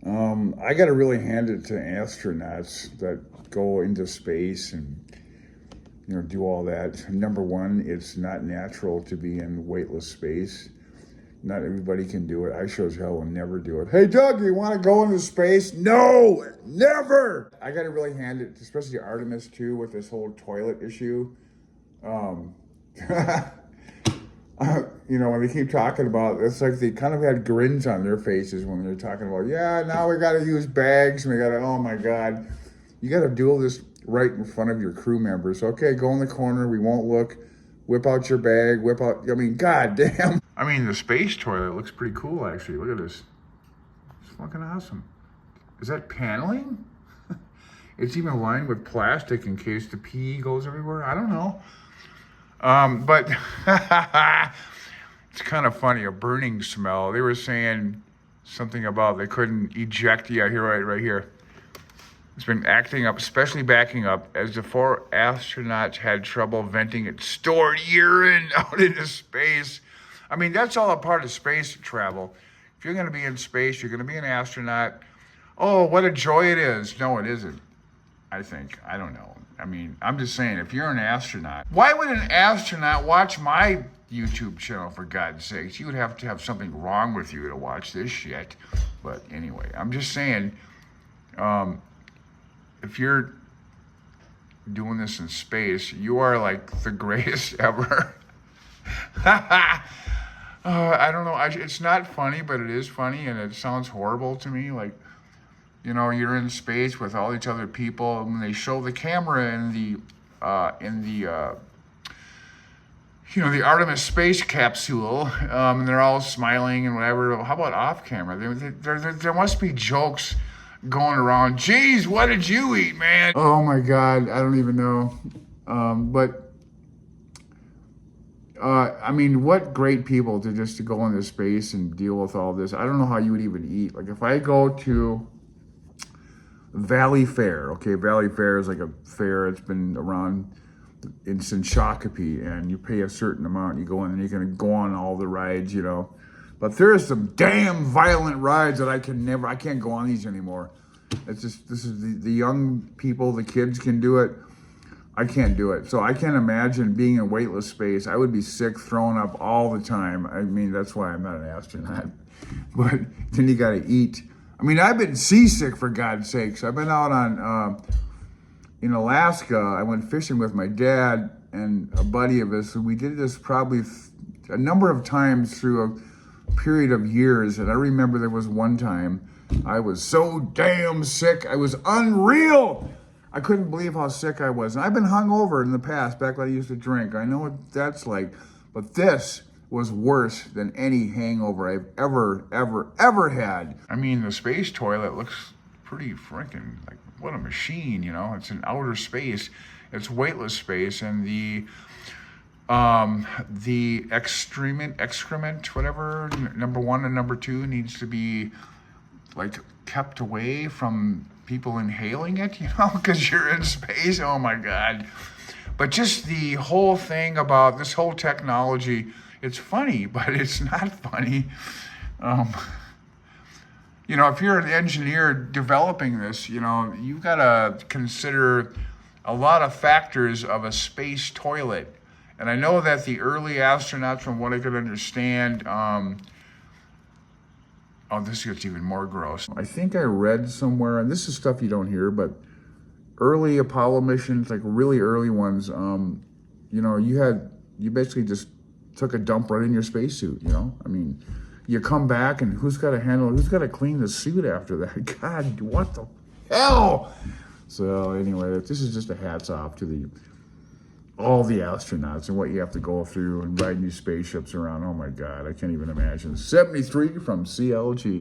I got to really hand it to astronauts that go into space and do all that. Number one, it's not natural to be in weightless space. Not everybody can do it. I sure as hell will never do it. Hey, Doug, you want to go into space? No, never. I got to really hand it, especially Artemis too, with this whole toilet issue. Um, when they keep talking about, it's like they kind of had grins on their faces when they're talking about, yeah, now we got to use bags and we got to, oh my God, you got to do all this right in front of your crew members. Okay, go in the corner, we won't look. Whip out your bag, god damn. I mean, the space toilet looks pretty cool, actually. Look at this. It's fucking awesome. Is that paneling? It's even lined with plastic in case the pee goes everywhere. I don't know. But it's kind of funny, a burning smell. They were saying something about they couldn't eject. Yeah, here, right here. It's been acting up, especially backing up, as the 4 astronauts had trouble venting its stored urine out into space. I mean, that's all a part of space travel. If you're going to be in space, you're going to be an astronaut. Oh, what a joy it is. No, it isn't, I think. I don't know. I mean, I'm just saying, if you're an astronaut, why would an astronaut watch my YouTube channel, for God's sakes? You would have to have something wrong with you to watch this shit. But anyway, I'm just saying, if you're doing this in space, you are like the greatest ever. I don't know. It's not funny, but it is funny, and it sounds horrible to me. Like, you're in space with all these other people, and when they show the camera in the the Artemis space capsule, and they're all smiling and whatever. How about off camera? There must be jokes going around. Geez, what did you eat, man? Oh my God, I don't even know. I mean, what great people to go into space and deal with all this. I don't know how you would even eat. Like if I go to Valley Fair, okay, Valley Fair is like a fair. It's been around since Shakopee, and you pay a certain amount. You go in and you're gonna go on all the rides, But there are some damn violent rides that I can't go on these anymore. It's just, this is the young people, the kids can do it. I can't do it. So I can't imagine being in weightless space. I would be sick, throwing up all the time. I mean, that's why I'm not an astronaut. But then you gotta eat. I mean, I've been seasick, for God's sakes. I've been out in Alaska. I went fishing with my dad and a buddy of his. We did this probably a number of times through a period of years, and I remember there was one time I was so damn sick. I was unreal. I couldn't believe how sick I was. And I've been hungover in the past, back when I used to drink. I know what that's like, but this was worse than any hangover I've ever had. I mean, the space toilet looks pretty freaking like, what a machine, It's in outer space. It's weightless space, and the excrement, whatever, number 1 and number 2 needs to be like kept away from people inhaling it, because you're in space. Oh my God. But just the whole thing about this whole technology, it's funny, but it's not funny. If you're an engineer developing this, you've got to consider a lot of factors of a space toilet. And I know that the early astronauts, from what I could understand, this gets even more gross. I think I read somewhere, and this is stuff you don't hear, but early Apollo missions, like really early ones, you basically just took a dump right in your spacesuit, I mean, you come back, and who's got to clean the suit after that? God, what the hell? So anyway, this is just a hats off to all the astronauts and what you have to go through and ride these spaceships around. Oh my God, I can't even imagine. 73 from CLG.